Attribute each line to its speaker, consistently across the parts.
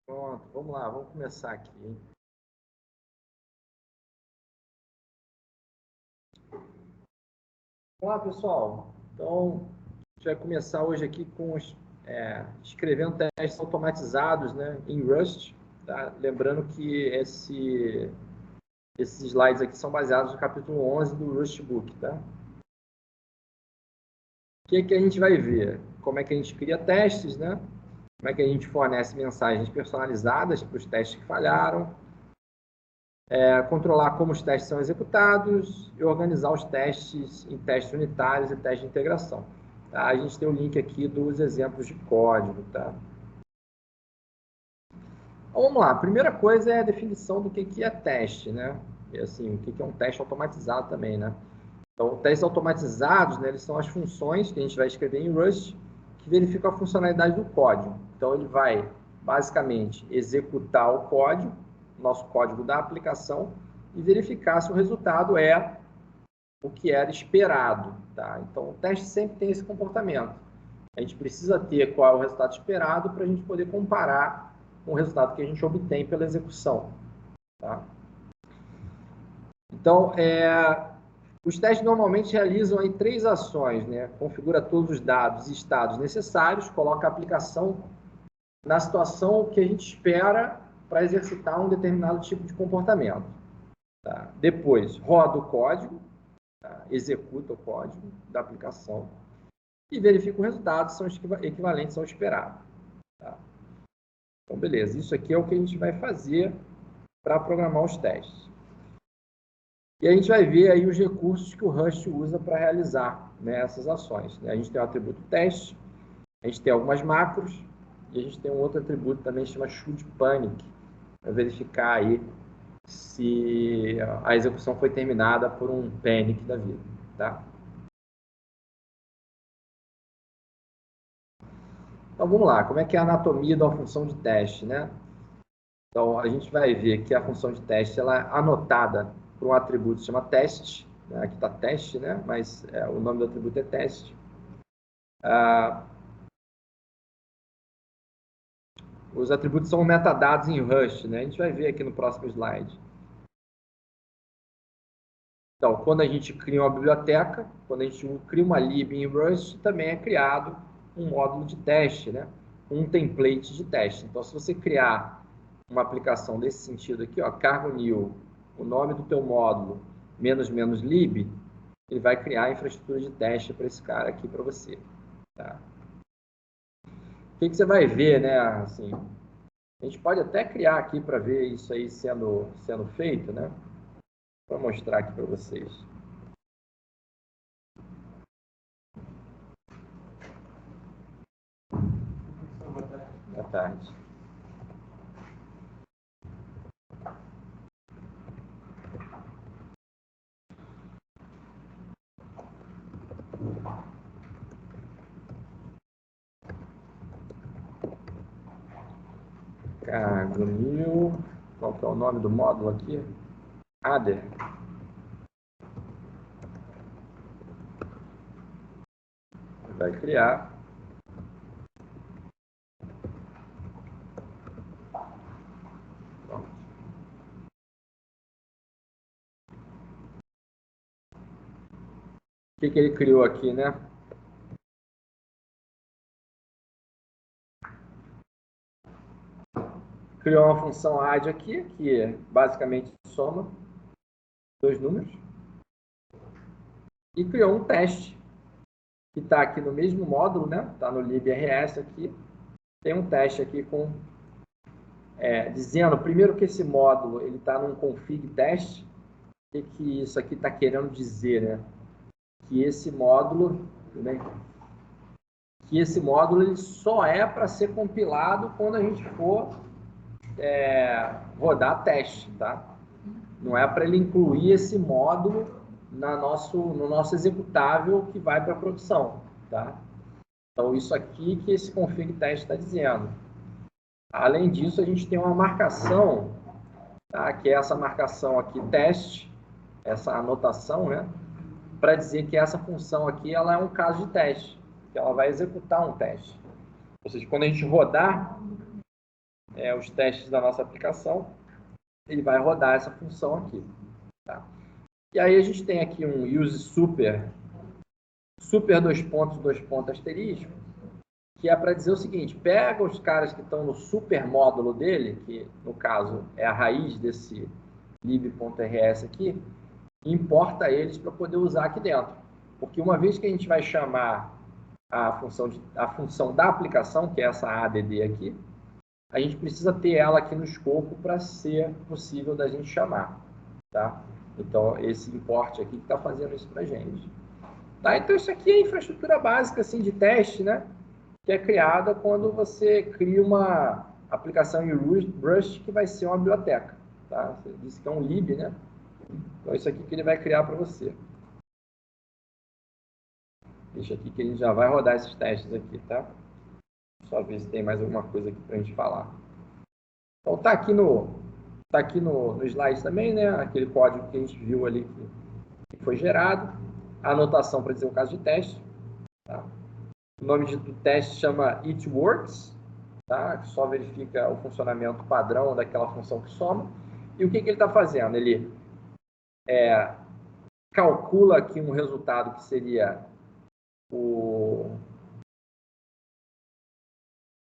Speaker 1: Pronto, vamos lá, vamos começar aqui, hein? Olá, pessoal. Então, a gente vai começar hoje aqui com escrevendo testes automatizados, né, em Rust. Tá? Lembrando que esses slides aqui são baseados no capítulo 11 do Rust Book. Tá? O que a gente vai ver? Como é que a gente cria testes, né? Como é que a gente fornece mensagens personalizadas para os testes que falharam, controlar como os testes são executados e organizar os testes em testes unitários e testes de integração. Tá? A gente tem o link aqui dos exemplos de código. Tá? Então, vamos lá. A primeira coisa é a definição do que é teste, né? E, assim, o que é um teste automatizado também, né? Então, testes automatizados, né, eles são as funções que a gente vai escrever em Rust que verificam a funcionalidade do código. Então, ele vai, basicamente, executar o código, nosso código da aplicação, e verificar se o resultado é o que era esperado. Tá? Então, o teste sempre tem esse comportamento. A gente precisa ter qual é o resultado esperado para a gente poder comparar com o resultado que a gente obtém pela execução. Tá? Então, os testes normalmente realizam aí 3 ações, né? Configura todos os dados e estados necessários, coloca a aplicação na situação que a gente espera para exercitar um determinado tipo de comportamento. Tá? Depois, roda o código, tá? Executa o código da aplicação e verifica o resultado, são equivalentes ao esperado. Tá? Então, beleza. Isso aqui é o que a gente vai fazer para programar os testes. E a gente vai ver aí os recursos que o Rust usa para realizar, né, essas ações. A gente tem o atributo teste, a gente tem algumas macros, e a gente tem um outro atributo também que chama should panic, para verificar aí se a execução foi terminada por um panic da vida. Tá? Então vamos lá, como é que é a anatomia da função de teste, né? Então a gente vai ver que a função de teste ela é anotada por um atributo que se chama teste, né? Aqui está teste, né? Mas o nome do atributo é teste. Os atributos são metadados em Rust, né? A gente vai ver aqui no próximo slide. Então, quando a gente cria uma biblioteca, quando a gente cria uma lib em Rust, também é criado um módulo de teste, né? Um template de teste. Então, se você criar uma aplicação desse sentido aqui, ó, cargo new, o nome do teu módulo, menos lib, ele vai criar a infraestrutura de teste para esse cara aqui para você. Tá? O que você vai ver, né? Assim, a gente pode até criar aqui para ver isso aí sendo feito, né? Vou mostrar aqui para vocês. Boa tarde. Cargo new. Qual que é o nome do módulo aqui? Adder. Vai criar. Pronto. O que ele criou aqui, né? Criou uma função add aqui, que basicamente soma 2 números. E criou um teste, que está aqui no mesmo módulo, né? Está no librs aqui. Tem um teste aqui com dizendo, primeiro, que esse módulo está num config teste. O que isso aqui está querendo dizer, né? Que esse módulo, né? Que esse módulo ele só é para ser compilado quando a gente for rodar teste, tá? Não é para ele incluir esse módulo no nosso executável que vai para a produção, tá? Então, isso aqui que esse config teste está dizendo. Além disso, a gente tem uma marcação, tá? Que é essa marcação aqui, teste, essa anotação, né? Para dizer que essa função aqui ela é um caso de teste, que ela vai executar um teste. Ou seja, quando a gente rodar os testes da nossa aplicação, ele vai rodar essa função aqui. Tá? E aí a gente tem aqui um use super dois pontos, asterisco, que é para dizer o seguinte: pega os caras que estão no super módulo dele, que no caso é a raiz desse lib.rs aqui, e importa eles para poder usar aqui dentro. Porque uma vez que a gente vai chamar a função da aplicação, que é essa add aqui, a gente precisa ter ela aqui no escopo para ser possível da gente chamar. Tá? Então, esse import aqui que está fazendo isso para a gente. Tá? Então, isso aqui é a infraestrutura básica assim, de teste, né? Que é criada quando você cria uma aplicação em Rust que vai ser uma biblioteca. Tá? Você disse que é um lib, né? Então, é isso aqui que ele vai criar para você. Deixa aqui que ele já vai rodar esses testes aqui, tá? Só ver se tem mais alguma coisa aqui para a gente falar. Então, tá aqui no slide também, né? Aquele código que a gente viu ali que foi gerado. A anotação para dizer o caso de teste. Tá? O nome do teste chama It Works, tá? Que só verifica o funcionamento padrão daquela função que soma. E o que ele está fazendo? Ele calcula aqui um resultado que seria o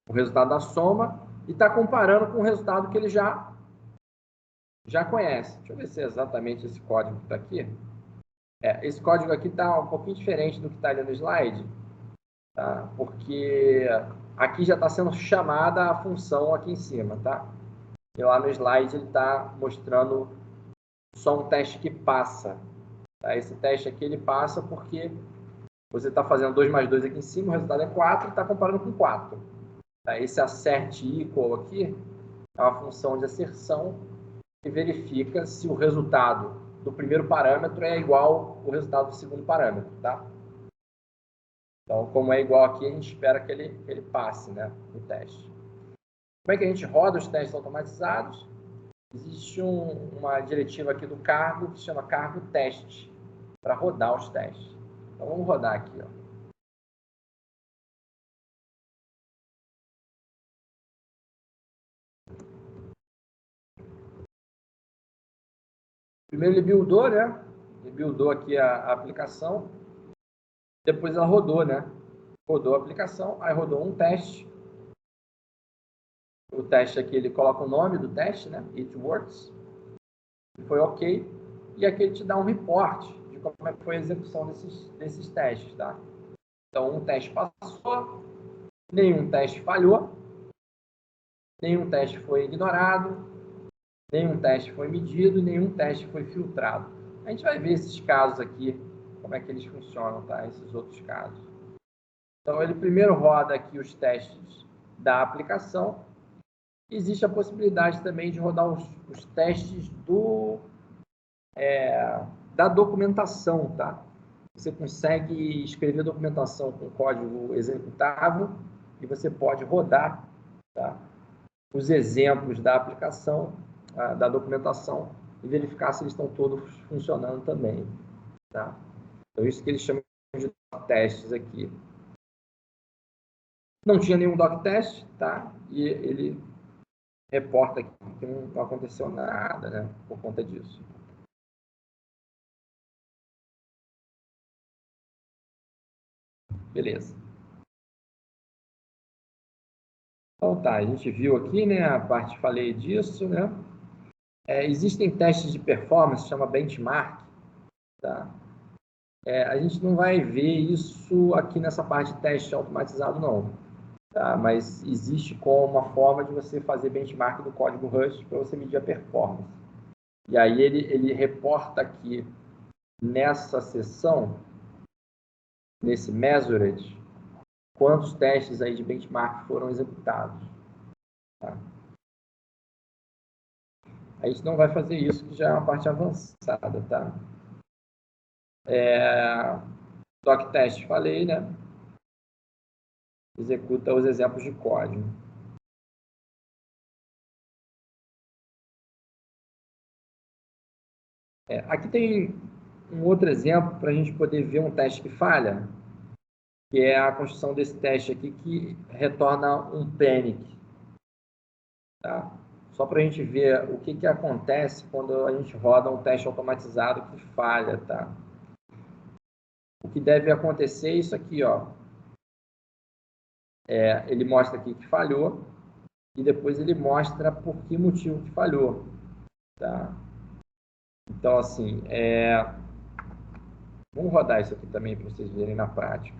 Speaker 1: resultado da soma e está comparando com o resultado que ele já conhece. Deixa eu ver se é exatamente esse código que está aqui. Esse código aqui está um pouquinho diferente do que está ali no slide, tá? Porque aqui já está sendo chamada a função aqui em cima, tá? E lá no slide ele está mostrando só um teste que passa. Tá? Esse teste aqui ele passa porque você está fazendo 2 mais 2 aqui em cima, o resultado é 4 e está comparando com 4. Tá? Esse assert equal aqui é uma função de asserção que verifica se o resultado do primeiro parâmetro é igual ao resultado do segundo parâmetro. Tá? Então, como é igual aqui, a gente espera que ele passe, né, no teste. Como é que a gente roda os testes automatizados? Existe uma diretiva aqui do cargo que se chama cargo teste, para rodar os testes. Então, vamos rodar aqui. Ó. Primeiro ele buildou, né? Ele buildou aqui a aplicação. Depois ela rodou, né? Rodou a aplicação, aí rodou um teste. O teste aqui, ele coloca o nome do teste, né? It works. Foi ok. E aqui ele te dá um report de como é que foi a execução desses testes, tá? Então, um teste passou, nenhum teste falhou, nenhum teste foi ignorado, nenhum teste foi medido e nenhum teste foi filtrado. A gente vai ver esses casos aqui, como é que eles funcionam, tá? Esses outros casos. Então, ele primeiro roda aqui os testes da aplicação. Existe a possibilidade também de rodar os testes da documentação, tá? Você consegue escrever documentação com código executável e você pode rodar, tá, os exemplos da aplicação, da documentação e verificar se eles estão todos funcionando também. Tá? Então, isso que eles chamam de testes aqui. Não tinha nenhum doc test, tá? E ele reporta aqui que não aconteceu nada, né? Por conta disso. Beleza. Então tá, a gente viu aqui, né? A parte falei disso, né? Existem testes de performance, chama benchmark, tá? A gente não vai ver isso aqui nessa parte de teste automatizado, não. Tá? Mas existe como uma forma de você fazer benchmark do código Rust para você medir a performance. E aí ele reporta aqui nessa seção, nesse measured, quantos testes aí de benchmark foram executados. Tá? A gente não vai fazer isso, que já é uma parte avançada, tá? Doc test, falei, né? Executa os exemplos de código. Aqui tem um outro exemplo para a gente poder ver um teste que falha, que é a construção desse teste aqui que retorna um panic. tá? Só para a gente ver o que acontece quando a gente roda um teste automatizado que falha, tá? O que deve acontecer é isso aqui, ó. Ele mostra aqui que falhou e depois ele mostra por que motivo que falhou, tá? Então, assim, vamos rodar isso aqui também para vocês verem na prática.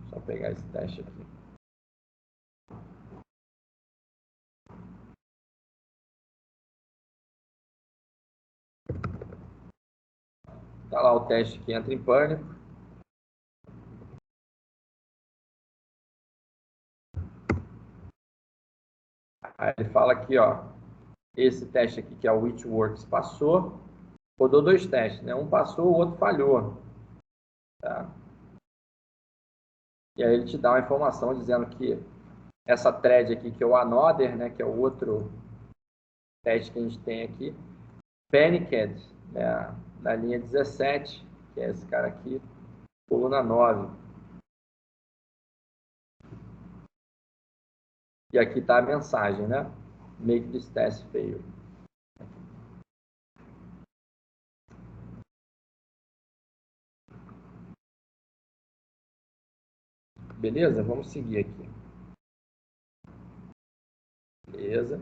Speaker 1: Só pegar esse teste aqui. Tá lá o teste que entra em pânico. Aí ele fala aqui, ó, esse teste aqui que é o WhitWorks passou, rodou 2 testes, né? Um passou, o outro falhou, tá? E aí ele te dá uma informação dizendo que essa thread aqui, que é o another, né, que é o outro teste que a gente tem aqui, panicked, né, na linha 17, que é esse cara aqui, coluna 9. E aqui está a mensagem, né? Make this test fail. Beleza? Vamos seguir aqui. Beleza.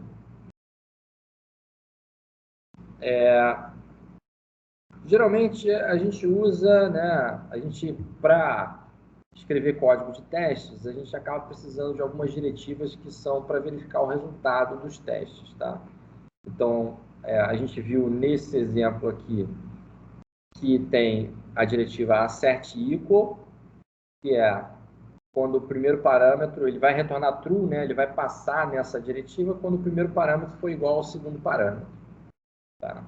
Speaker 1: Geralmente a gente usa, né? A gente, para escrever código de testes, a gente acaba precisando de algumas diretivas que são para verificar o resultado dos testes, tá? Então, a gente viu nesse exemplo aqui que tem a diretiva assert_equal, que é quando o primeiro parâmetro, ele vai retornar true, né? Ele vai passar nessa diretiva quando o primeiro parâmetro for igual ao segundo parâmetro, tá?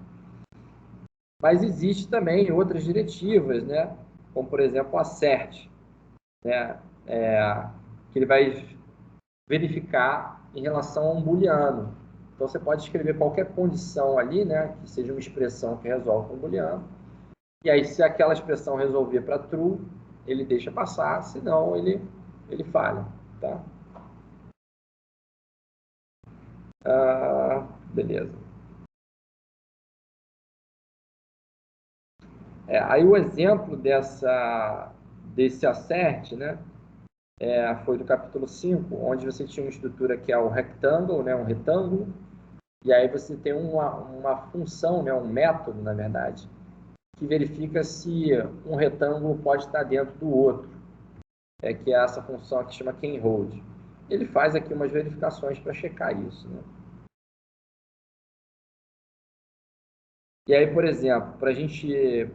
Speaker 1: Mas existe também outras diretivas, né? Como, por exemplo, a assert, né? Que ele vai verificar em relação a um booleano. Então, você pode escrever qualquer condição ali, né? Que seja uma expressão que resolve um booleano. E aí, se aquela expressão resolver para true, ele deixa passar, senão ele falha, tá? Beleza. Aí o exemplo desse assert, né, foi do capítulo 5, onde você tinha uma estrutura que é o rectangle, né, um retângulo, e aí você tem uma função, né, um método, na verdade, que verifica se um retângulo pode estar dentro do outro, que é essa função que chama canHold. Ele faz aqui umas verificações para checar isso, né? E aí, por exemplo, para a gente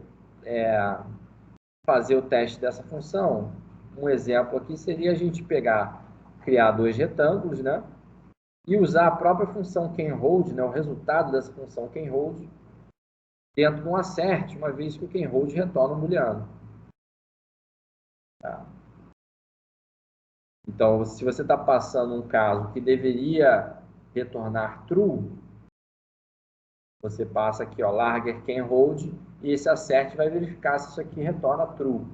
Speaker 1: fazer o teste dessa função, um exemplo aqui seria a gente criar 2 retângulos, né? E usar a própria função canHold, né? O resultado dessa função canHold, dentro de um assert, uma vez que o canHold retorna um booleano. Tá? Então, se você está passando um caso que deveria retornar true, você passa aqui, ó, larger canHold, e esse assert vai verificar se isso aqui retorna true.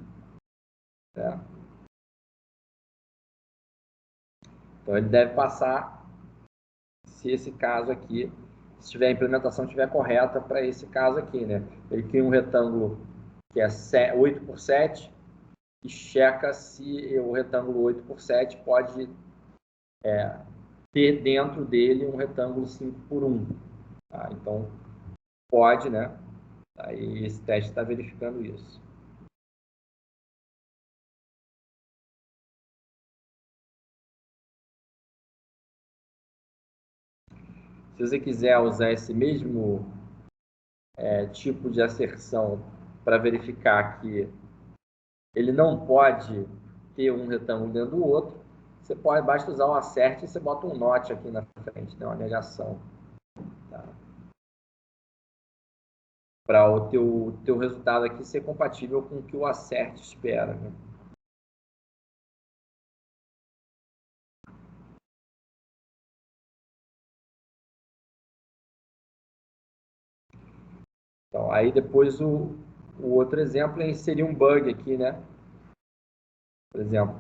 Speaker 1: Tá? Então, ele deve passar se esse caso aqui, se a implementação estiver correta para esse caso aqui, né? Ele cria um retângulo que é 8 por 7 e checa se o retângulo 8 por 7 pode ter dentro dele um retângulo 5 por 1. Tá? Então, pode, né? Aí esse teste está verificando isso. Se você quiser usar esse mesmo tipo de asserção para verificar que ele não pode ter um retângulo dentro do outro, basta usar o assert e você bota um not aqui na frente, né, uma negação. Tá? Para o teu resultado aqui ser compatível com o que o assert espera. Né? Então, aí depois o outro exemplo é inserir um bug aqui, né? Por exemplo,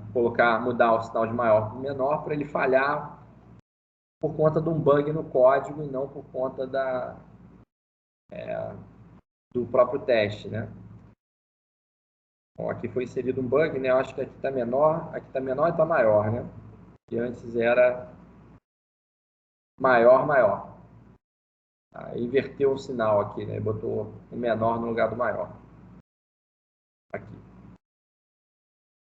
Speaker 1: mudar o sinal de maior para menor para ele falhar por conta de um bug no código e não por conta do próprio teste, né? Bom, aqui foi inserido um bug, né? Eu acho que aqui está menor e está maior, né? E antes era maior, maior. Aí inverteu o sinal aqui, né? Botou o menor no lugar do maior. Aqui.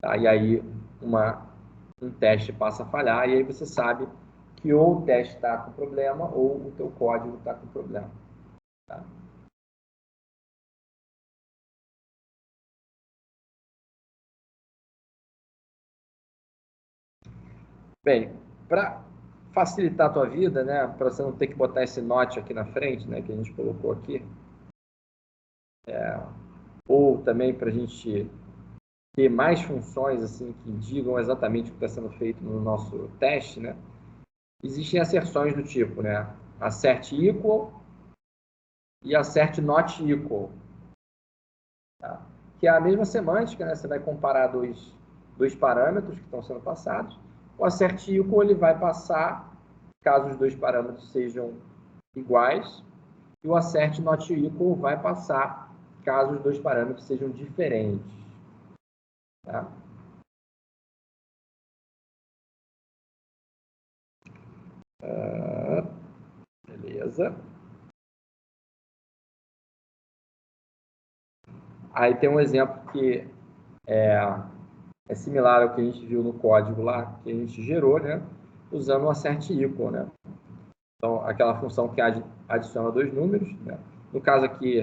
Speaker 1: Tá? E aí um teste passa a falhar e aí você sabe que ou o teste está com problema ou o teu código está com problema. Tá? Bem, para facilitar a tua vida, né, para você não ter que botar esse note aqui na frente, né, que a gente colocou aqui, ou também para a gente ter mais funções assim que digam exatamente o que está sendo feito no nosso teste, né, existem asserções do tipo, né, assert equal e assert not equal, tá? Que é a mesma semântica, né, você vai comparar dois parâmetros que estão sendo passados. O assert equal ele vai passar caso os dois parâmetros sejam iguais, e o assert not equal vai passar caso os dois parâmetros sejam diferentes. Tá? Beleza. Aí tem um exemplo que é similar ao que a gente viu no código lá, que a gente gerou, né? Usando o assert equal, né? Então, aquela função que adiciona dois números, né? No caso aqui,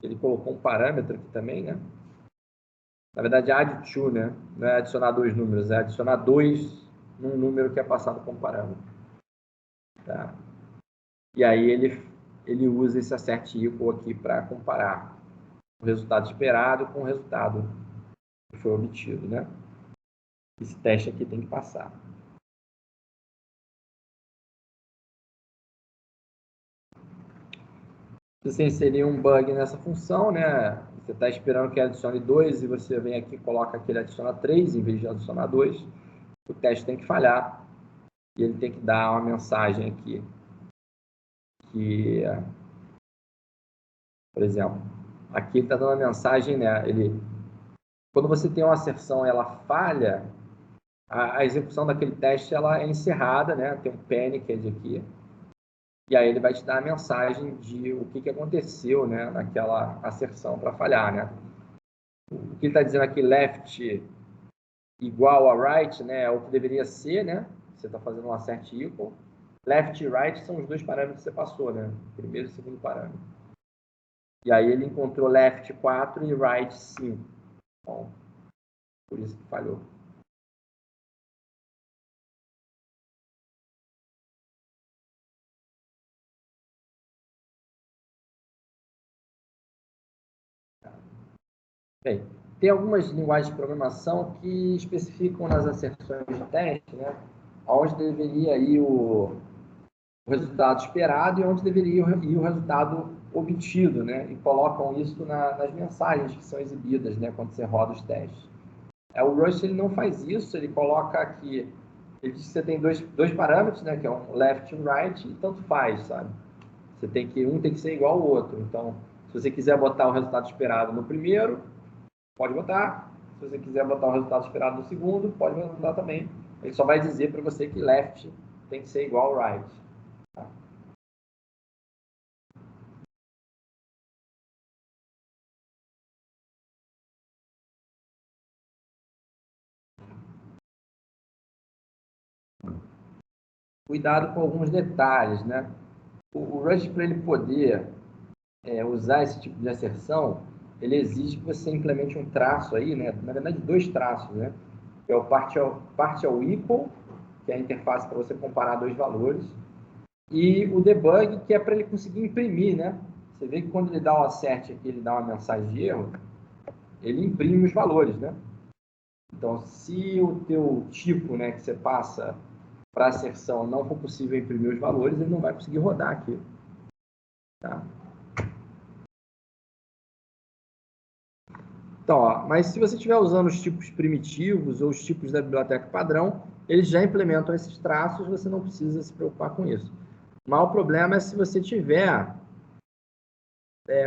Speaker 1: ele colocou um parâmetro aqui também, né? Na verdade, add to, né? Não é adicionar dois números, é adicionar dois num número que é passado como parâmetro. Tá? E aí ele usa esse assert equal aqui para comparar o resultado esperado com o resultado que foi obtido, né? Esse teste aqui tem que passar. Se você inserir um bug nessa função, né? Você está esperando que adicione 2 e você vem aqui e coloca que ele adiciona 3 em vez de adicionar 2, o teste tem que falhar e ele tem que dar uma mensagem aqui que, por exemplo, aqui ele está dando uma mensagem, né? Quando você tem uma asserção ela falha, a execução daquele teste ela é encerrada, né? Tem um panicked aqui. E aí ele vai te dar a mensagem de o que aconteceu, né, naquela asserção para falhar, né? O que ele está dizendo aqui, left igual a right, né, é o que deveria ser, né? Você está fazendo um assert equal. Left e right são os dois parâmetros que você passou, né? Primeiro e segundo parâmetro. E aí ele encontrou left 4 e right 5. Então, por isso que falhou. Bem, tem algumas linguagens de programação que especificam nas asserções de teste, né, onde deveria ir o resultado esperado e onde deveria ir o resultado obtido, né, e colocam isso nas mensagens que são exibidas, né, quando você roda os testes. O Rust ele não faz isso, ele coloca aqui, ele diz que você tem dois parâmetros, né, que é um left e um right, e tanto faz, sabe? Um tem que ser igual ao outro. Então, se você quiser botar o resultado esperado no primeiro, pode botar. Se você quiser botar o resultado esperado no segundo, pode botar também. Ele só vai dizer para você que left tem que ser igual ao right. Tá? Cuidado com alguns detalhes, né? O Rust, para ele poder usar esse tipo de asserção, ele exige que você implemente um traço aí, né? Na verdade, dois traços, né? Que é o partial equal, que é a interface para você comparar dois valores, e o debug, que é para ele conseguir imprimir, né? Você vê que quando ele dá o assert aqui, ele dá uma mensagem de erro, ele imprime os valores, né? Então, se o teu tipo, né, que você passa para asserção não for possível imprimir os valores, ele não vai conseguir rodar aqui. Tá? Então, ó, mas se você estiver usando os tipos primitivos ou os tipos da biblioteca padrão, eles já implementam esses traços, você não precisa se preocupar com isso. O maior problema é se você tiver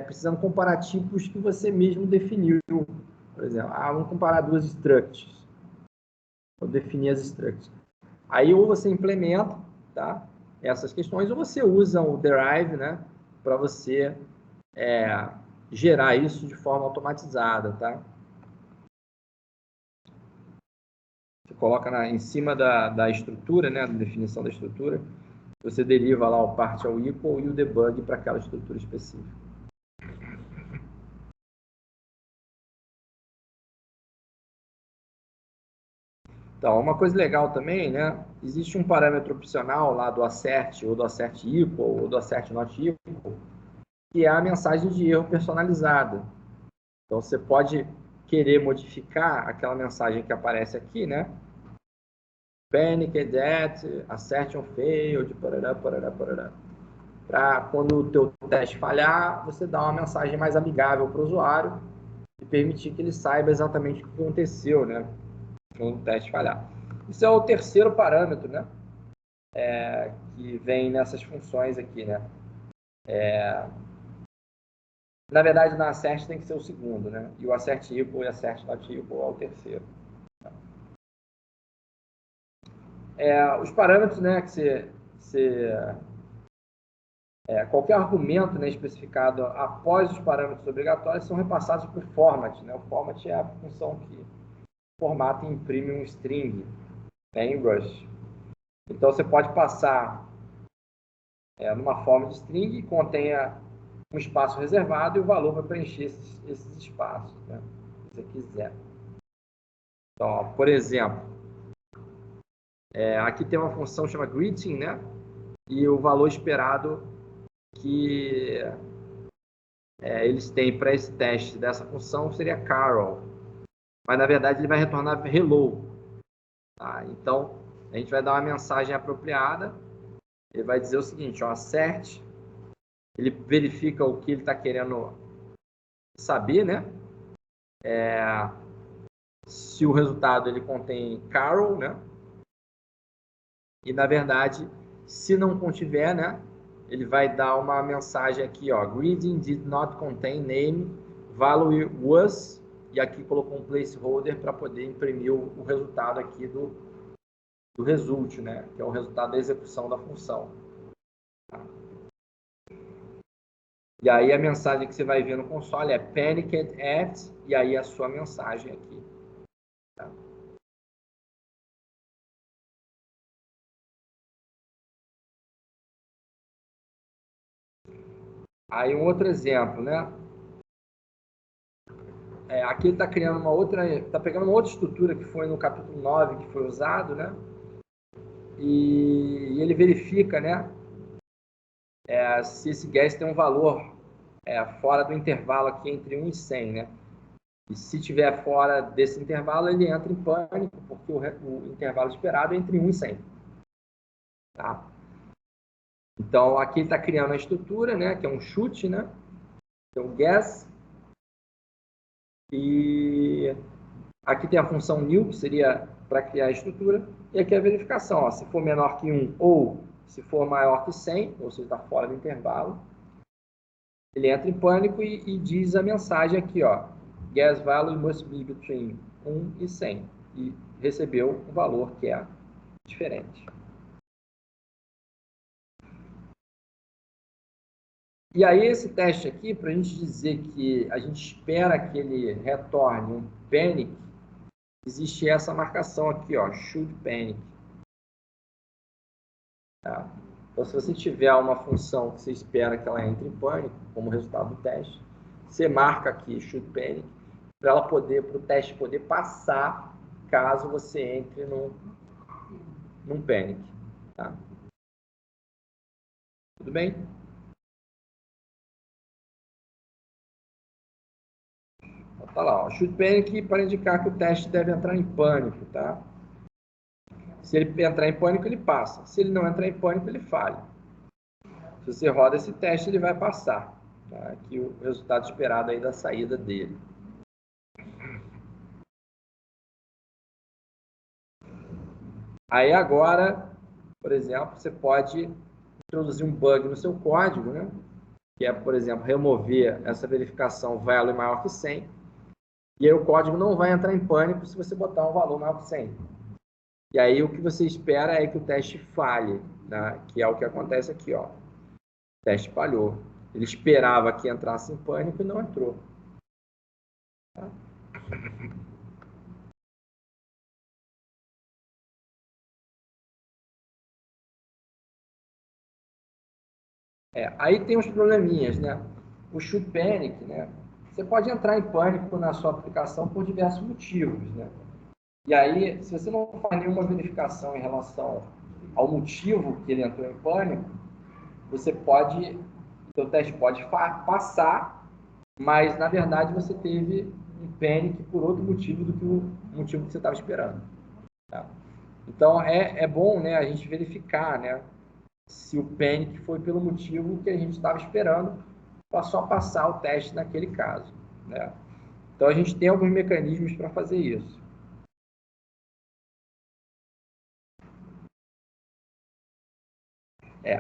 Speaker 1: precisando comparar tipos que você mesmo definiu. Por exemplo, vamos comparar duas structs. Vou definir as structs. Aí ou você implementa, tá, essas questões, ou você usa o derive, né, para você gerar isso de forma automatizada, tá? Você coloca em cima da estrutura, né, da definição da estrutura, você deriva lá o partial equal e o debug para aquela estrutura específica. Então, uma coisa legal também, né? Existe um parâmetro opcional lá do assert, ou do assert equal, ou do assert not equal, que é a mensagem de erro personalizada. Então, você pode querer modificar aquela mensagem que aparece aqui, né? Panicked at, assertion failed, parará, parará, parará. Para quando o teu teste falhar, você dá uma mensagem mais amigável para o usuário e permitir que ele saiba exatamente o que aconteceu, né? Quando o teste falhar. Isso é o terceiro parâmetro, né? Que vem nessas funções aqui, né? Na verdade, na assert tem que ser o segundo, né? E o assert equal e assert not equal é o terceiro. Os parâmetros, né? Qualquer argumento, né, especificado após os parâmetros obrigatórios são repassados por format, né? O format é a função que formata e imprime um string, né, em Rust. Então, você pode passar numa forma de string que contenha um espaço reservado e o valor para preencher esses espaços, né, se você quiser. Então, ó, por exemplo, aqui tem uma função chamada greeting, né? E o valor esperado que eles têm para esse teste dessa função seria Carol. Mas, na verdade, ele vai retornar hello. Tá? Então, a gente vai dar uma mensagem apropriada. Ele vai dizer o seguinte, ó, assert. Ele verifica o que ele está querendo saber, né? Se o resultado ele contém Carol, né? E, na verdade, se não contiver, né? Ele vai dar uma mensagem aqui, ó. Greeting did not contain name, value was, e aqui colocou um placeholder para poder imprimir o resultado aqui do result, né? Que é o resultado da execução da função. E aí a mensagem que você vai ver no console é panicked at, e aí a sua mensagem aqui. Tá? Aí um outro exemplo, né? Aqui ele está criando uma outra, está pegando uma outra estrutura que foi no capítulo 9 que foi usado, né? E ele verifica, né? Se esse gas tem um valor fora do intervalo aqui entre 1 e 100, né? E se tiver fora desse intervalo, ele entra em pânico, porque o intervalo esperado é entre 1 e 100. Tá? Então, aqui ele está criando a estrutura, né? Que é um chute, né? Então, guess. E aqui tem a função new, que seria para criar a estrutura. E aqui é a verificação. Ó, se for menor que 1 ou se for maior que 100, ou seja, está fora do intervalo, ele entra em pânico e diz a mensagem aqui, ó. Guess value must be between 1 e 100. E recebeu um valor que é diferente. E aí esse teste aqui, para a gente dizer que a gente espera que ele retorne um panic, existe essa marcação aqui, ó, should panic. Tá? Então, se você tiver uma função que você espera que ela entre em pânico, como resultado do teste, você marca aqui should panic, para ela poder, para o teste poder passar, caso você entre num panic. Tá? Tudo bem? Então, tá lá, ó, should panic para indicar que o teste deve entrar em pânico, tá? Se ele entrar em pânico, ele passa. Se ele não entrar em pânico, ele falha. Se você roda esse teste, ele vai passar. Tá? Aqui o resultado esperado aí da saída dele. Aí agora, por exemplo, você pode introduzir um bug no seu código, né? Que é, por exemplo, remover essa verificação value maior que 100, e aí o código não vai entrar em pânico se você botar um valor maior que 100. E aí o que você espera é que o teste falhe, né? Que é o que acontece aqui, ó. O teste falhou. Ele esperava que entrasse em pânico e não entrou. Tá? Aí tem os probleminhas, né? O should panic, né? Você pode entrar em pânico na sua aplicação por diversos motivos, né? E aí, se você não faz nenhuma verificação em relação ao motivo que ele entrou em pânico, você pode, o seu teste pode passar, mas na verdade você teve um panic por outro motivo do que o motivo que você estava esperando. Tá? Então é bom, né, a gente verificar, né, se o panic foi pelo motivo que a gente estava esperando, para só passar o teste naquele caso. Né? Então a gente tem alguns mecanismos para fazer isso.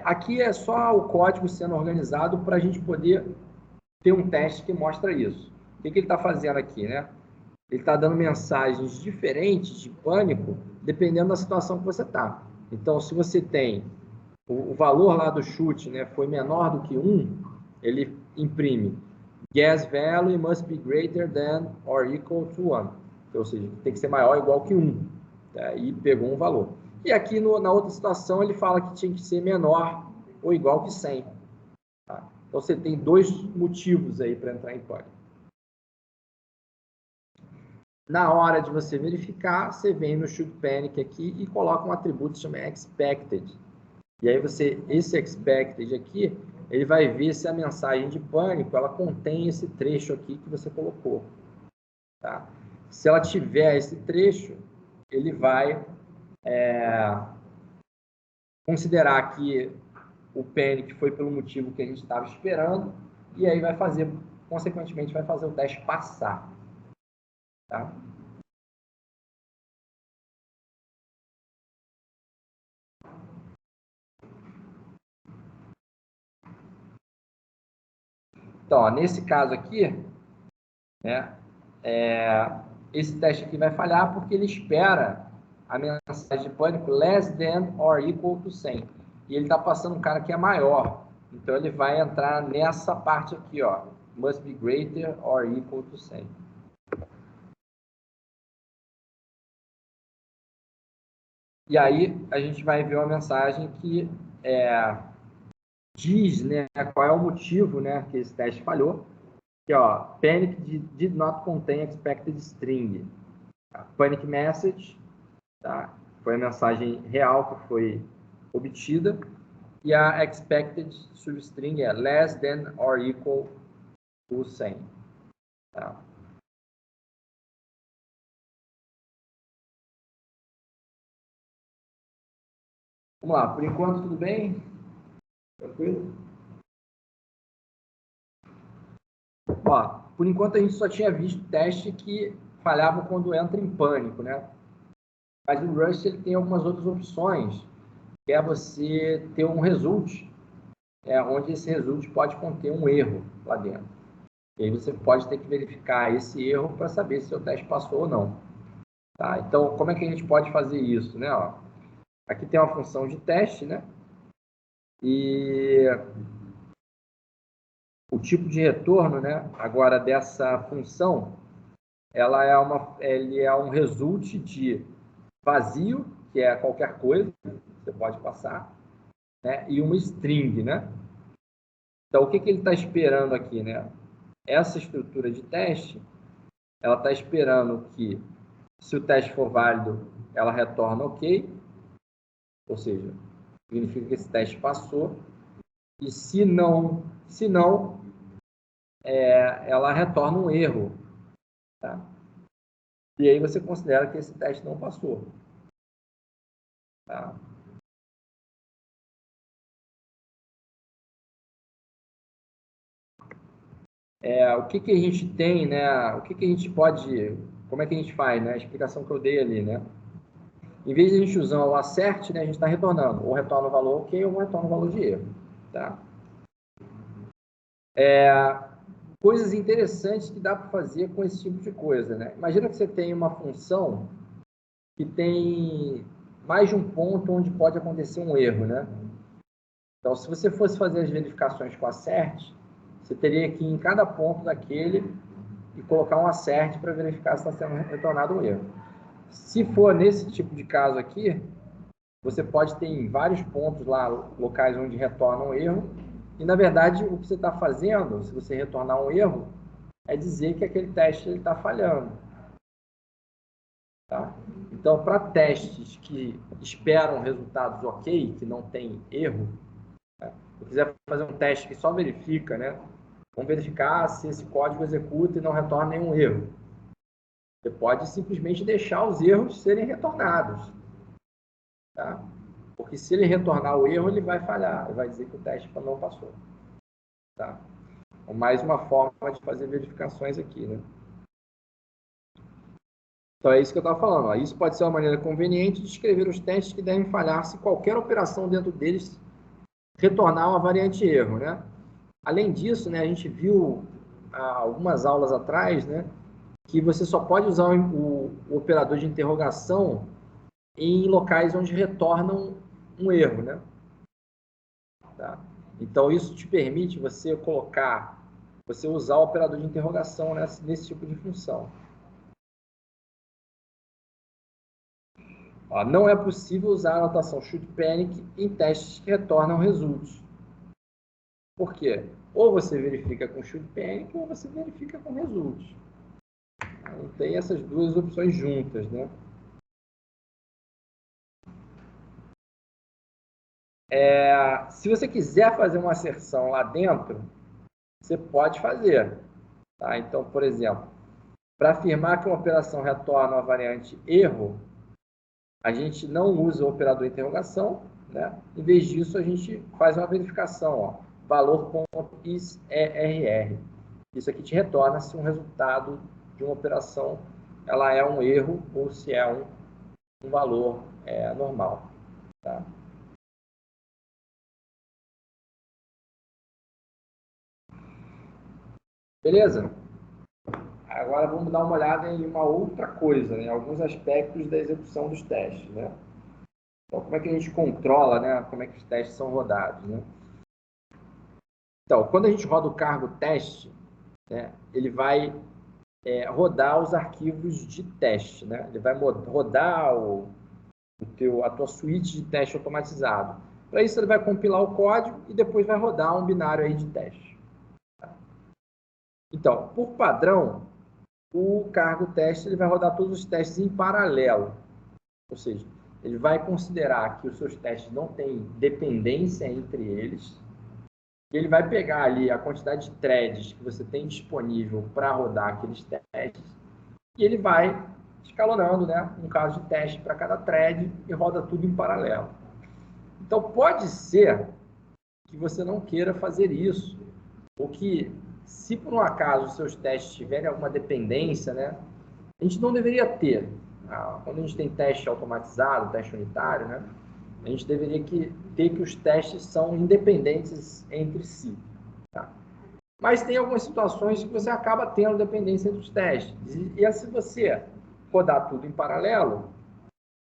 Speaker 1: Aqui é só o código sendo organizado para a gente poder ter um teste que mostra isso. O que ele está fazendo aqui, né? Ele está dando mensagens diferentes de pânico, dependendo da situação que você está. Então, se você tem o valor lá do chute, né, foi menor do que 1, ele imprime guess value must be greater than or equal to 1. Ou seja, tem que ser maior ou igual que 1. Tá? E pegou um valor. E aqui na outra situação ele fala que tinha que ser menor ou igual que 100. Tá? Então você tem dois motivos aí para entrar em pânico. Na hora de você verificar, você vem no should panic aqui e coloca um atributo que se chama expected. E aí esse expected aqui, ele vai ver se a mensagem de pânico ela contém esse trecho aqui que você colocou. Tá? Se ela tiver esse trecho, ele vai considerar que o panic foi pelo motivo que a gente estava esperando e aí vai fazer, consequentemente, vai fazer o teste passar. Tá? Então, ó, nesse caso aqui, né, esse teste aqui vai falhar porque ele espera a mensagem de pânico less than or equal to 100. E ele está passando um cara que é maior. Então, ele vai entrar nessa parte aqui, ó. Must be greater or equal to 100. E aí, a gente vai ver uma mensagem que diz, né, qual é o motivo, né, que esse teste falhou. Aqui, ó, panic did not contain expected string. Panic message, tá? Foi a mensagem real que foi obtida. E a expected substring é less than or equal to 100. Tá? Vamos lá, por enquanto tudo bem? Tranquilo? Ó, por enquanto a gente só tinha visto teste que falhavam quando entra em pânico, né? Mas o Rust ele tem algumas outras opções, que é você ter um result, onde esse result pode conter um erro lá dentro. E aí você pode ter que verificar esse erro para saber se o seu teste passou ou não. Tá? Então, como é que a gente pode fazer isso? Né? Ó, aqui tem uma função de teste, né? E o tipo de retorno, né? Agora dessa função, ele é um result de vazio, que é qualquer coisa, você pode passar, né? E uma string, né? Então, o que ele está esperando aqui, né? Essa estrutura de teste, ela está esperando que, se o teste for válido, ela retorna ok, ou seja, significa que esse teste passou, e se não ela retorna um erro. Tá? E aí você considera que esse teste não passou. Tá? O que a gente tem, né? O que a gente pode, como é que a gente faz, né? A explicação que eu dei ali, né? em vez de a gente usar o acerte, né, a gente está retornando. Ou retorna o valor ok, ou retorna o valor de erro. Tá? Coisas interessantes que dá para fazer com esse tipo de coisa. Né? Imagina que você tem uma função que tem mais de um ponto onde pode acontecer um erro. Né? Então, se você fosse fazer as verificações com acerte, você teria que ir em cada ponto daquele e colocar um acerte para verificar se está sendo retornado um erro. Se for nesse tipo de caso aqui, você pode ter em vários pontos lá, locais onde retorna um erro, e na verdade o que você está fazendo, se você retornar um erro, é dizer que aquele teste está falhando. Tá? Então, para testes que esperam resultados ok, que não tem erro, né? Se eu quiser fazer um teste que só verifica, né? Vamos verificar se esse código executa e não retorna nenhum erro. Você pode simplesmente deixar os erros serem retornados. Tá? Porque se ele retornar o erro, ele vai falhar. Ele vai dizer que o teste não passou. Tá? Mais uma forma de fazer verificações aqui. Né? Então é isso que eu estava falando. Ó. Isso pode ser uma maneira conveniente de escrever os testes que devem falhar se qualquer operação dentro deles retornar uma variante erro. Né? Além disso, né, a gente viu algumas aulas atrás, né, que você só pode usar o operador de interrogação em locais onde retornam um erro, né? Tá? Então, isso te permite você usar o operador de interrogação nesse tipo de função. Ó, não é possível usar a notação should panic em testes que retornam results. Por quê? Ou você verifica com should panic ou você verifica com results. Não tem essas duas opções juntas, né? Se você quiser fazer uma asserção lá dentro, você pode fazer. Tá? Então, por exemplo, para afirmar que uma operação retorna uma variante erro, a gente não usa o operador de interrogação, né? Em vez disso, a gente faz uma verificação, ó, valor.isErr. Isso aqui te retorna se um resultado de uma operação ela é um erro ou se é um valor normal. Tá? Beleza? Agora vamos dar uma olhada em uma outra coisa, né? Alguns aspectos da execução dos testes. Né? Então, como é que a gente controla, né? Como é que os testes são rodados? Né? Então, quando a gente roda o cargo teste, né, ele vai rodar os arquivos de teste. Né? Ele vai rodar a tua suíte de teste automatizado. Para isso, ele vai compilar o código e depois vai rodar um binário aí de teste. Tá? Então, por padrão, o cargo teste ele vai rodar todos os testes em paralelo. Ou seja, ele vai considerar que os seus testes não têm dependência entre eles. E ele vai pegar ali a quantidade de threads que você tem disponível para rodar aqueles testes e ele vai escalonando, né, um caso de teste para cada thread e roda tudo em paralelo. Então, pode ser que você não queira fazer isso, ou que, se por um acaso os seus testes tiverem alguma dependência, né, a gente não deveria ter. Quando a gente tem teste automatizado, teste unitário, né, a gente deveria ter que os testes são independentes entre si. Tá? Mas tem algumas situações que você acaba tendo dependência entre os testes. E se você rodar tudo em paralelo,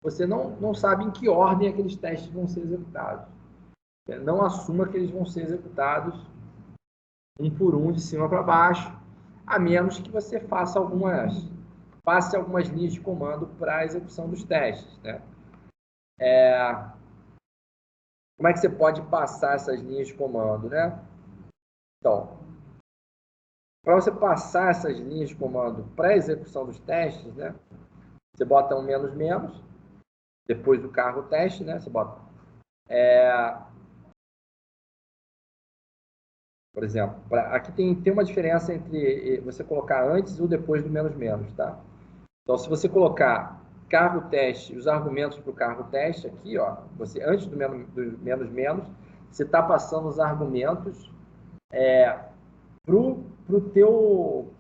Speaker 1: você não sabe em que ordem aqueles testes vão ser executados. Não assuma que eles vão ser executados um por um, de cima para baixo, a menos que você passe algumas linhas de comando para a execução dos testes. Né? Como é que você pode passar essas linhas de comando? Né? Então, para você passar essas linhas de comando para a execução dos testes, né? Você bota um menos menos, depois do cargo teste, né? Você bota. Por exemplo, aqui tem uma diferença entre você colocar antes ou depois do menos menos, tá? Então, se você colocar cargo teste, os argumentos para o cargo teste aqui, ó, você antes do menos menos, você está passando os argumentos pro teu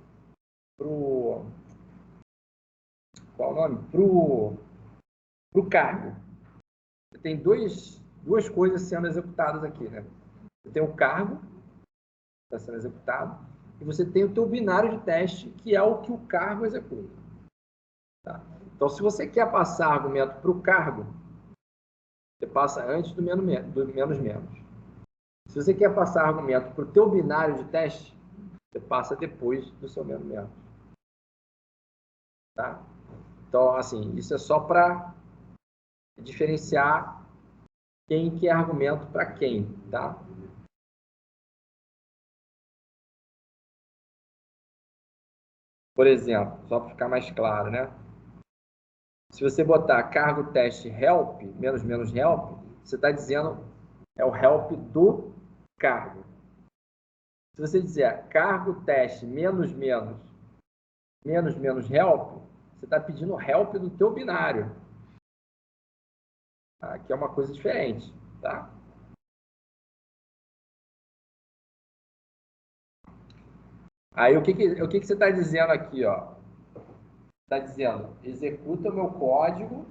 Speaker 1: qual o nome? Para o cargo, você tem duas coisas sendo executadas aqui, né? Você tem o cargo que está sendo executado e você tem o teu binário de teste, que é o que o cargo executa. Tá? Então, se você quer passar argumento para o cargo, você passa antes do menos menos. Se você quer passar argumento para o teu binário de teste, você passa depois do seu menos menos. Tá? Então, assim, isso é só para diferenciar quem que é argumento para quem, tá? Por exemplo, só para ficar mais claro, né? Se você botar cargo teste help, menos menos help, você está dizendo é o help do cargo. Se você dizer cargo teste menos menos menos help, você está pedindo help do teu binário, tá? Que é uma coisa diferente, tá? Aí o que você está dizendo aqui, ó? Está dizendo executa o meu código,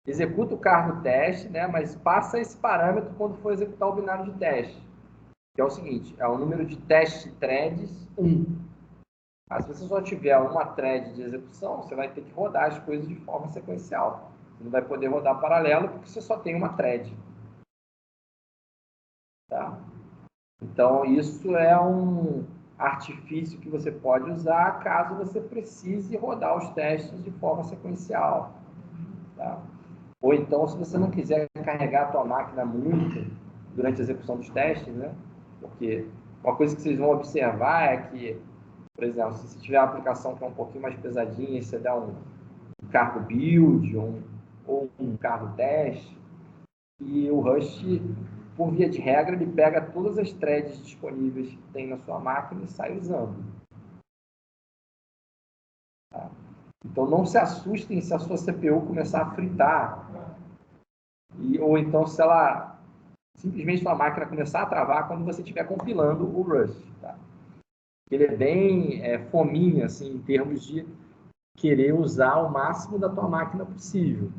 Speaker 1: executa o cargo teste, né? Mas passa esse parâmetro quando for executar o binário de teste, que é o seguinte, é o número de teste threads 1. Se você só tiver uma thread de execução, você vai ter que rodar as coisas de forma sequencial. Você não vai poder rodar paralelo porque você só tem uma thread. Tá? Então, isso é um artifício que você pode usar caso você precise rodar os testes de forma sequencial. Tá? Ou então, se você não quiser carregar a tua máquina muito durante a execução dos testes, né? Porque uma coisa que vocês vão observar é que, por exemplo, se você tiver uma aplicação que é um pouquinho mais pesadinha, você dá um cargo build ou um cargo teste, e o Rust, por via de regra, ele pega todas as threads disponíveis que tem na sua máquina e sai usando. Tá? Então, não se assustem se a sua CPU começar a fritar, ou então se ela simplesmente sua máquina começar a travar quando você estiver compilando o Rust. Tá? Ele é bem fominha, assim, em termos de querer usar o máximo da tua máquina possível.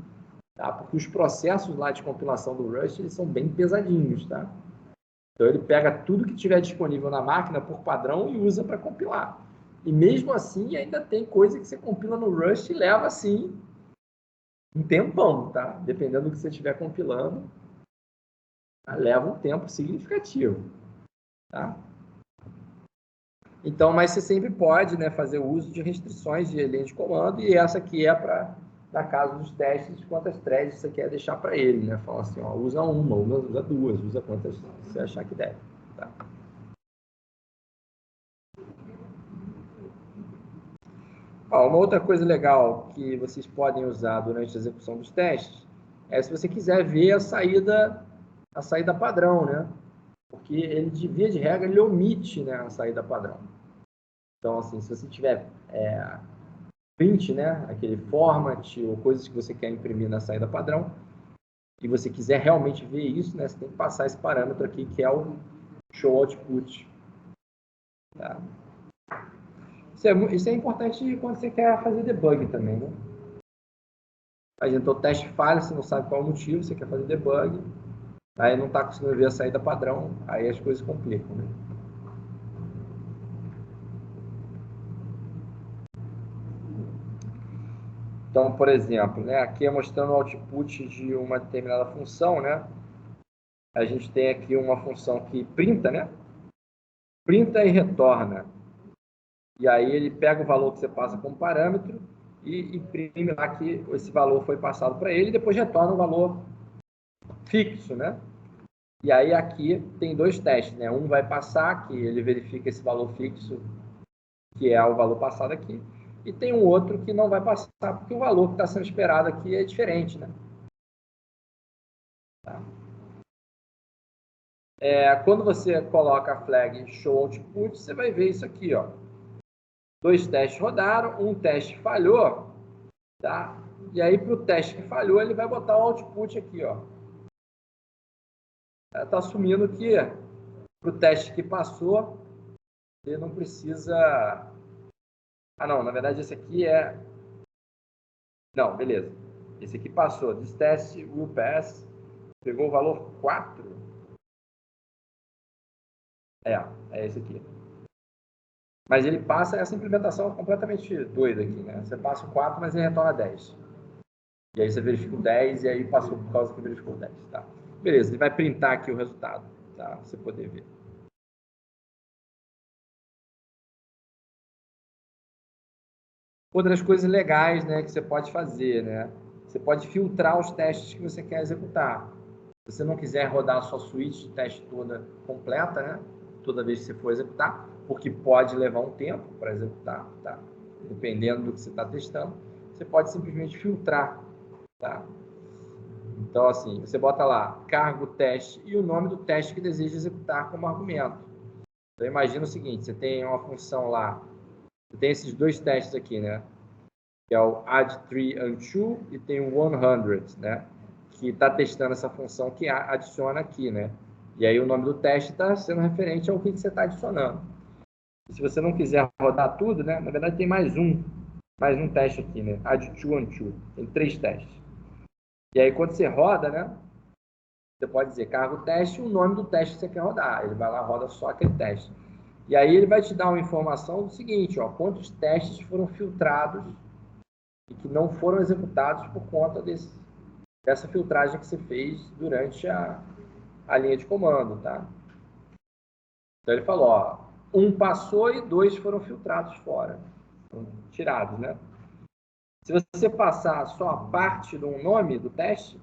Speaker 1: Tá? Porque os processos lá de compilação do Rust, eles são bem pesadinhos, tá? Então ele pega tudo que tiver disponível na máquina por padrão e usa para compilar. E mesmo assim, ainda tem coisa que você compila no Rust e leva, assim, um tempão, tá? Dependendo do que você estiver compilando, tá? Leva um tempo significativo, tá? Então, mas você sempre pode, né, fazer uso de restrições de linha de comando, e essa aqui é para, na caso dos testes, quantas threads você quer deixar para ele, né? Fala assim, ó, usa uma, usa duas, usa quantas você achar que deve, tá? Ó, uma outra coisa legal que vocês podem usar durante a execução dos testes é se você quiser ver a saída padrão, né? Porque ele, de via de regra, ele omite, né, a saída padrão. Então, assim, se você tiver print, né, aquele format ou coisas que você quer imprimir na saída padrão, e você quiser realmente ver isso, né, você tem que passar esse parâmetro aqui, que é o show output. Tá? Isso é importante quando você quer fazer debug também, né? Então, o teste falha, você não sabe qual é o motivo, você quer fazer debug, aí não está conseguindo ver a saída padrão, aí as coisas complicam, né? Então, por exemplo, né, aqui é mostrando o output de uma determinada função, né? A gente tem aqui uma função que printa, né? Printa e retorna. E aí ele pega o valor que você passa como parâmetro e imprime lá que esse valor foi passado para ele e depois retorna um valor fixo, né? E aí aqui tem dois testes, né? Um vai passar, que ele verifica esse valor fixo, que é o valor passado aqui, e tem um outro que não vai passar, porque o valor que está sendo esperado aqui é diferente, né? Tá? Quando você coloca a flag show output, você vai ver isso aqui, ó. Dois testes rodaram, um teste falhou, tá? E aí, para o teste que falhou, ele vai botar o output aqui, ó. Está assumindo que para o teste que passou, ele não precisa... Ah, não, na verdade esse aqui é... Não, beleza. Esse aqui passou. This test will pass. Pegou o valor 4. É esse aqui. Mas ele passa essa implementação completamente doida aqui, né? Você passa o 4, mas ele retorna 10. E aí você verifica o 10 e aí passou por causa que verificou o 10, tá? Beleza, ele vai printar aqui o resultado, tá? Pra você poder ver. Outras coisas legais, né, que você pode fazer, né? Você pode filtrar os testes que você quer executar. Se você não quiser rodar a sua suíte de teste toda completa, né? Toda vez que você for executar, porque pode levar um tempo para executar, tá? Dependendo do que você está testando, você pode simplesmente filtrar, tá? Então, assim, você bota lá, cargo teste e o nome do teste que deseja executar como argumento. Então, imagina o seguinte, você tem uma função lá, você tem esses dois testes aqui, né? Que é o add 3 and 2 e tem o 100, né? Que está testando essa função que adiciona aqui, né? E aí o nome do teste está sendo referente ao que você está adicionando. E se você não quiser rodar tudo, né? Na verdade tem mais um teste aqui, né? Add 2 and 2. Tem 3 testes. E aí quando você roda, né? Você pode dizer cargo teste e o nome do teste que você quer rodar. Ele vai lá, roda só aquele teste. E aí ele vai te dar uma informação do seguinte, ó, quantos testes foram filtrados e que não foram executados por conta dessa filtragem que você fez durante a linha de comando, tá? Então ele falou, ó, 1 passou e 2 foram filtrados fora, foram tirados, né? Se você passar só a parte do nome do teste,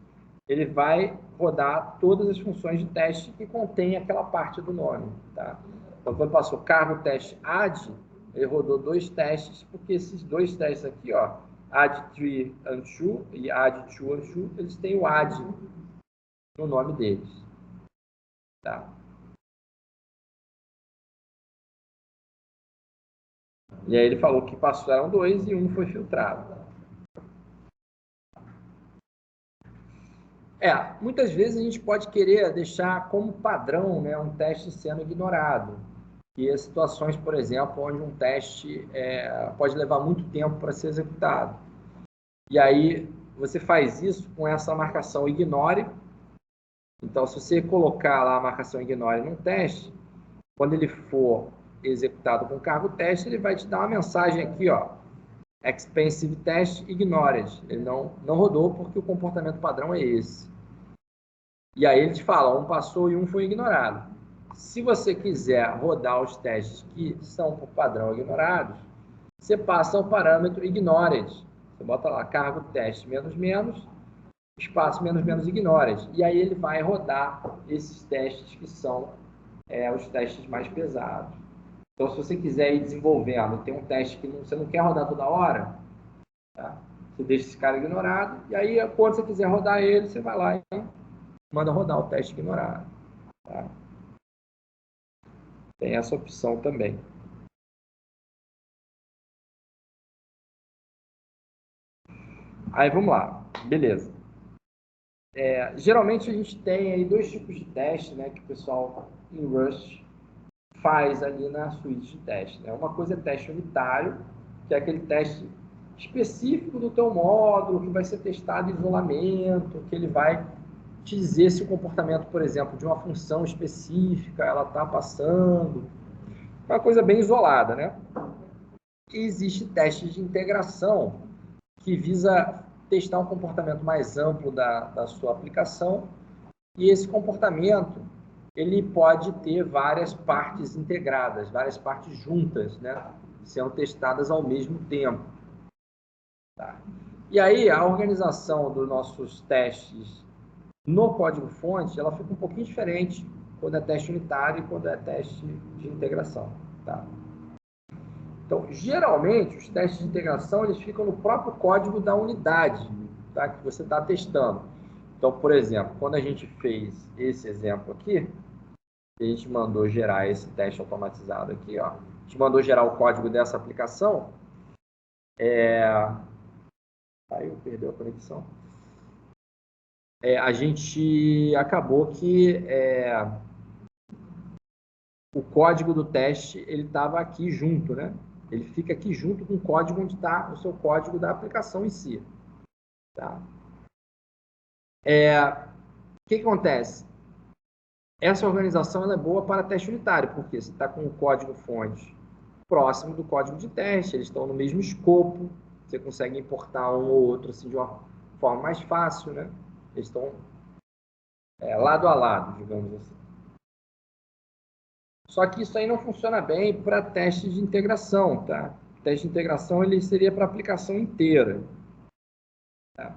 Speaker 1: ele vai rodar todas as funções de teste que contém aquela parte do nome, tá? Então, quando passou cargo teste add, ele rodou 2 testes, porque esses 2 testes aqui, ó, add 3 and 2 e add 2 and 2, eles têm o add no nome deles, tá? E aí ele falou que passaram 2 e 1 foi filtrado. Muitas vezes a gente pode querer deixar como padrão, né, um teste sendo ignorado. E as situações, por exemplo, onde um teste pode levar muito tempo para ser executado. E aí você faz isso com essa marcação ignore. Então, se você colocar lá a marcação ignore num teste, quando ele for executado com cargo teste, ele vai te dar uma mensagem aqui, ó, expensive test ignored. Ele não rodou porque o comportamento padrão é esse. E aí ele te fala, 1 passou e 1 foi ignorado. Se você quiser rodar os testes que são por padrão ignorados, você passa o parâmetro ignored. Você bota lá, cargo teste menos menos, espaço menos menos ignored. E aí ele vai rodar esses testes que são os testes mais pesados. Então, se você quiser ir desenvolvendo, tem um teste que você não quer rodar toda hora, tá? Você deixa esse cara ignorado, e aí quando você quiser rodar ele, você vai lá e manda rodar o teste ignorado, tá? Tem essa opção também. Aí vamos lá, beleza. Geralmente a gente tem aí 2 tipos de teste, né, que o pessoal em Rust faz ali na suíte de teste, né? Uma coisa é teste unitário, que é aquele teste específico do teu módulo, que vai ser testado em isolamento, que ele vai te dizer se o comportamento, por exemplo, de uma função específica, ela está passando. É uma coisa bem isolada, né? E existe teste de integração, que visa testar um comportamento mais amplo da sua aplicação, e esse comportamento ele pode ter várias partes integradas, várias partes juntas, né, sendo testadas ao mesmo tempo. Tá? E aí a organização dos nossos testes no código-fonte, ela fica um pouquinho diferente quando é teste unitário e quando é teste de integração. Tá? Então, geralmente, os testes de integração eles ficam no próprio código da unidade, tá? Que você está testando. Então, por exemplo, quando a gente fez esse exemplo aqui, a gente mandou gerar esse teste automatizado aqui, ó. A gente mandou gerar o código dessa aplicação. Aí eu perdi a conexão. A gente acabou que o código do teste ele estava aqui junto, né? Ele fica aqui junto com o código onde está o seu código da aplicação em si. Tá? O que acontece? Essa organização ela é boa para teste unitário, porque você está com o código-fonte próximo do código de teste, eles estão no mesmo escopo, você consegue importar um ou outro assim, de uma forma mais fácil, né? Eles estão lado a lado, digamos assim. Só que isso aí não funciona bem para testes de integração, tá? O teste de integração ele seria para a aplicação inteira. Tá?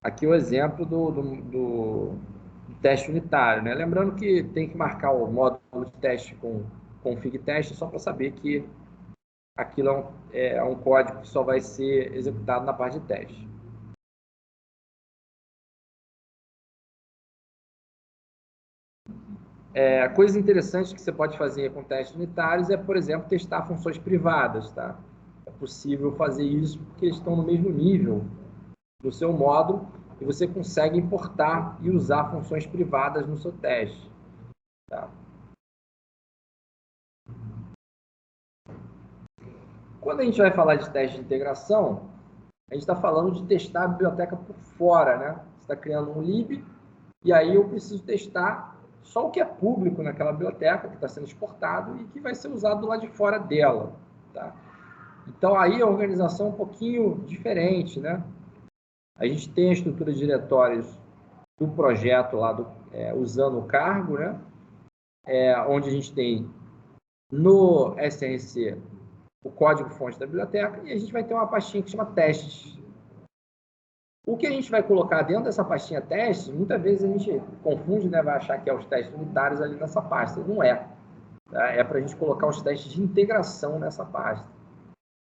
Speaker 1: Aqui o exemplo do teste unitário, né? Lembrando que tem que marcar o módulo de teste com config teste só para saber que aquilo é um código que só vai ser executado na parte de teste. Coisas interessantes que você pode fazer com testes unitários é, por exemplo, testar funções privadas, tá? É possível fazer isso porque eles estão no mesmo nível do seu módulo e você consegue importar e usar funções privadas no seu teste, tá? Quando a gente vai falar de teste de integração, a gente está falando de testar a biblioteca por fora, né? Você está criando um lib e aí eu preciso testar só o que é público naquela biblioteca que está sendo exportado e que vai ser usado lá de fora dela, tá? Então aí a organização é um pouquinho diferente, né? A gente tem a estrutura de diretórios do projeto lá usando o cargo, né? Onde a gente tem no SRC o código-fonte da biblioteca e a gente vai ter uma pastinha que chama testes. O que a gente vai colocar dentro dessa pastinha testes, muitas vezes a gente confunde, né? Vai achar que é os testes unitários ali nessa pasta. Não é. Tá? É para a gente colocar os testes de integração nessa pasta.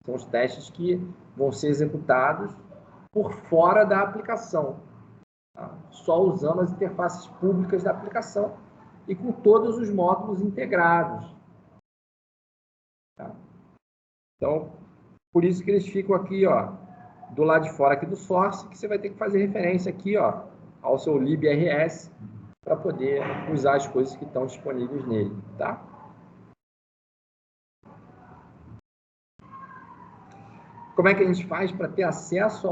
Speaker 1: São os testes que vão ser executados por fora da aplicação, tá? Só usando as interfaces públicas da aplicação e com todos os módulos integrados. Tá? Então, por isso que eles ficam aqui, ó, do lado de fora aqui do source, que você vai ter que fazer referência aqui, ó, ao seu librs para poder usar as coisas que estão disponíveis nele, tá? Como é que a gente faz para ter acesso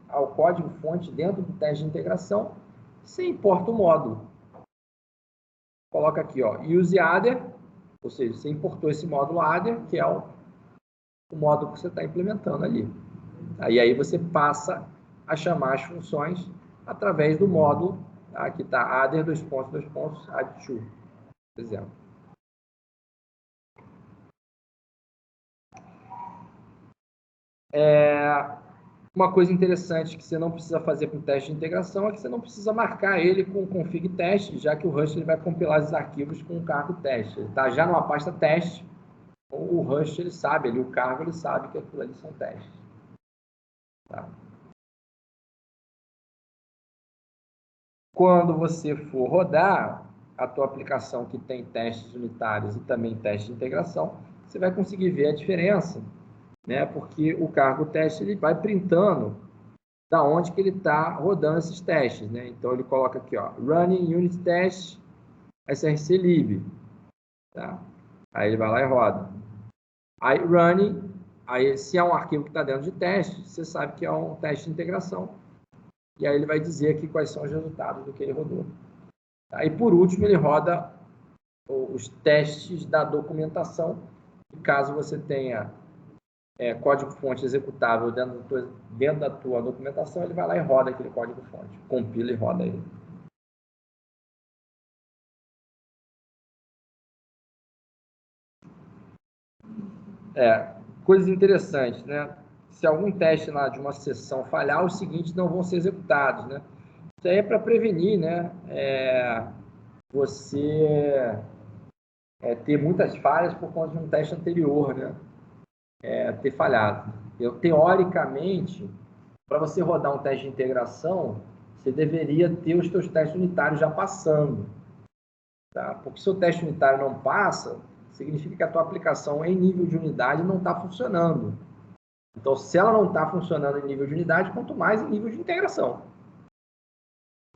Speaker 1: ao código-fonte dentro do teste de integração? Você importa o módulo. Coloca aqui, ó, use adder, ou seja, você importou esse módulo adder, que é o módulo que você está implementando ali. Aí você passa a chamar as funções através do módulo, tá? Aqui está adder, add to, por exemplo. Uma coisa interessante que você não precisa fazer com o teste de integração é que você não precisa marcar ele com o config teste, já que o Rust ele vai compilar os arquivos com o cargo teste. Ele está já numa pasta teste, o Rust ele sabe, o cargo ele sabe que aquilo ali são testes. Tá? Quando você for rodar a tua aplicação que tem testes unitários e também teste de integração, você vai conseguir ver a diferença, né? Porque o cargo teste ele vai printando da onde que ele está rodando esses testes, né? Então ele coloca aqui, ó, running unit test src lib, tá? Aí ele vai lá e roda. Aí running, aí se é um arquivo que está dentro de teste, você sabe que é um teste de integração. E aí ele vai dizer aqui quais são os resultados do que ele rodou. Aí por último ele roda os testes da documentação. E caso você tenha código-fonte executável dentro da tua documentação, ele vai lá e roda aquele código-fonte, compila e roda ele. Coisas interessantes, né? Se algum teste lá de uma sessão falhar, os seguintes não vão ser executados, né? Isso aí é para prevenir, né? Você ter muitas falhas por conta de um teste anterior, né? Ter falhado. Teoricamente, para você rodar um teste de integração, você deveria ter os seus testes unitários já passando. Tá? Porque se o teste unitário não passa, significa que a tua aplicação em nível de unidade não está funcionando. Então, se ela não está funcionando em nível de unidade, quanto mais em nível de integração.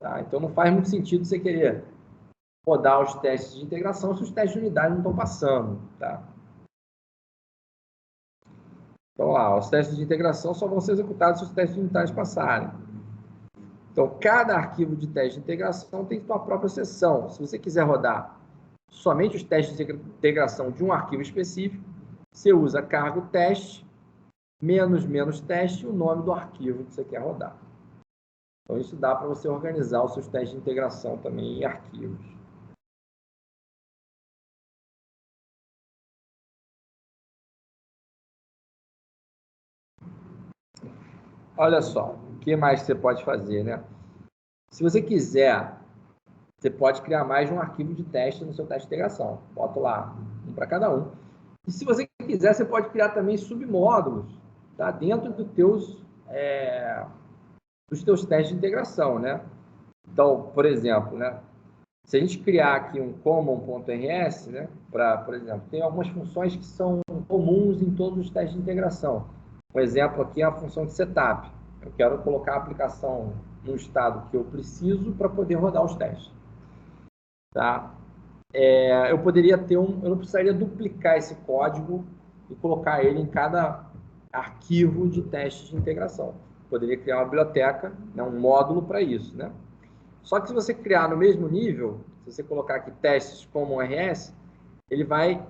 Speaker 1: Tá? Então, não faz muito sentido você querer rodar os testes de integração se os testes de unidade não estão passando. Tá? Então, lá, os testes de integração só vão ser executados se os testes unitários passarem. Então, cada arquivo de teste de integração tem sua própria seção. Se você quiser rodar somente os testes de integração de um arquivo específico, você usa cargo teste, menos teste e o nome do arquivo que você quer rodar. Então, isso dá para você organizar os seus testes de integração também em arquivos. Olha só, o que mais você pode fazer, né? Se você quiser, você pode criar mais de um arquivo de teste no seu teste de integração. Bota lá, um para cada um. E se você quiser, você pode criar também submódulos, tá? Dentro dos teus testes de integração, né? Então, por exemplo, né? Se a gente criar aqui um common.rs, né? Por exemplo, tem algumas funções que são comuns em todos os testes de integração. Um exemplo aqui é a função de setup. Eu quero colocar a aplicação no estado que eu preciso para poder rodar os testes. Tá? Eu poderia ter eu não precisaria duplicar esse código e colocar ele em cada arquivo de teste de integração. Poderia criar uma biblioteca, né, um módulo para isso, né? Só que se você criar no mesmo nível, se você colocar aqui testes como RS, ele vai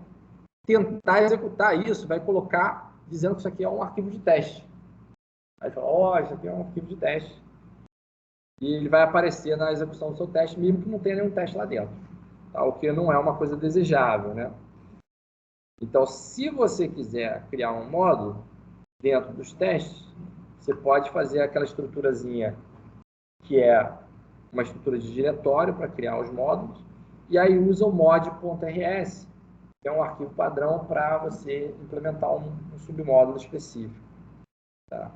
Speaker 1: tentar executar isso, vai colocar dizendo que isso aqui é um arquivo de teste. Aí fala, isso aqui é um arquivo de teste. E ele vai aparecer na execução do seu teste, mesmo que não tenha nenhum teste lá dentro. Tá? O que não é uma coisa desejável, né? Então, se você quiser criar um módulo dentro dos testes, você pode fazer aquela estruturazinha que é uma estrutura de diretório para criar os módulos, e aí usa o mod.rs, que é um arquivo padrão para você implementar um submódulo específico. Tá?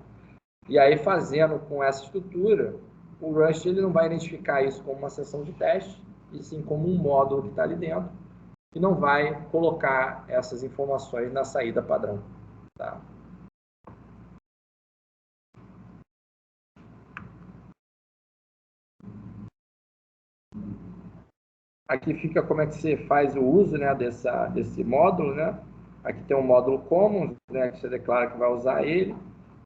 Speaker 1: E aí, fazendo com essa estrutura, o Rust ele não vai identificar isso como uma seção de teste, e sim como um módulo que está ali dentro, e não vai colocar essas informações na saída padrão. Tá? Aqui fica como é que você faz o uso, né, desse módulo, né? Aqui tem um módulo common, né, que você declara que vai usar ele,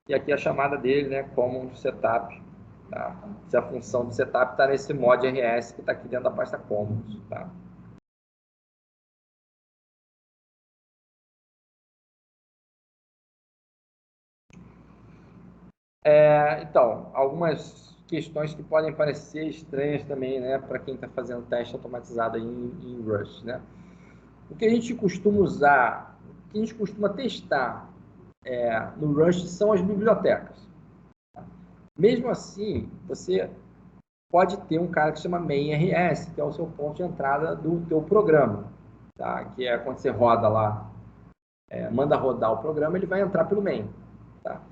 Speaker 1: e aqui a chamada dele, né, common setup. Tá? Se a função de setup está nesse mod RS que está aqui dentro da pasta commons. Tá? Então, algumas questões que podem parecer estranhas também, né, para quem está fazendo teste automatizado em Rust, né? O que a gente costuma usar, o que a gente costuma testar no Rust são as bibliotecas. Mesmo assim, você pode ter um cara que chama main.rs, que é o seu ponto de entrada do teu programa, tá? Que é quando você roda lá, manda rodar o programa, ele vai entrar pelo main. Tá?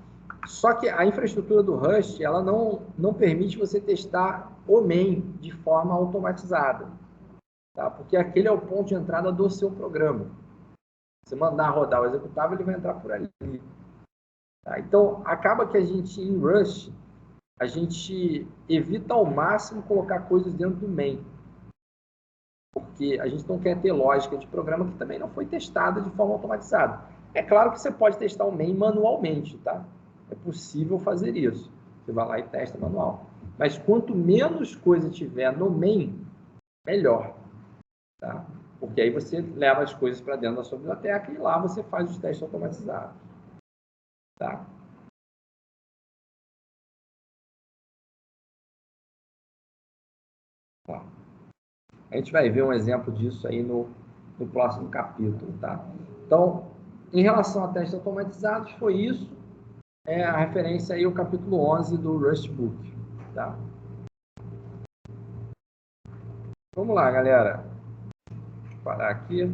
Speaker 1: Só que a infraestrutura do Rust, ela não permite você testar o main de forma automatizada, tá? Porque aquele é o ponto de entrada do seu programa. Você mandar rodar o executável, ele vai entrar por ali. Tá? Então, acaba que a gente, em Rust, a gente evita ao máximo colocar coisas dentro do main. Porque a gente não quer ter lógica de programa que também não foi testada de forma automatizada. É claro que você pode testar o main manualmente, tá? É possível fazer isso. Você vai lá e testa manual. Mas quanto menos coisa tiver no main, melhor. Tá? Porque aí você leva as coisas para dentro da sua biblioteca e lá você faz os testes automatizados. Tá? Ó, a gente vai ver um exemplo disso aí no próximo capítulo. Tá? Então, em relação a testes automatizados, foi isso. A referência aí ao capítulo 11 do Rust Book. Tá? Vamos lá, galera. Vou parar aqui.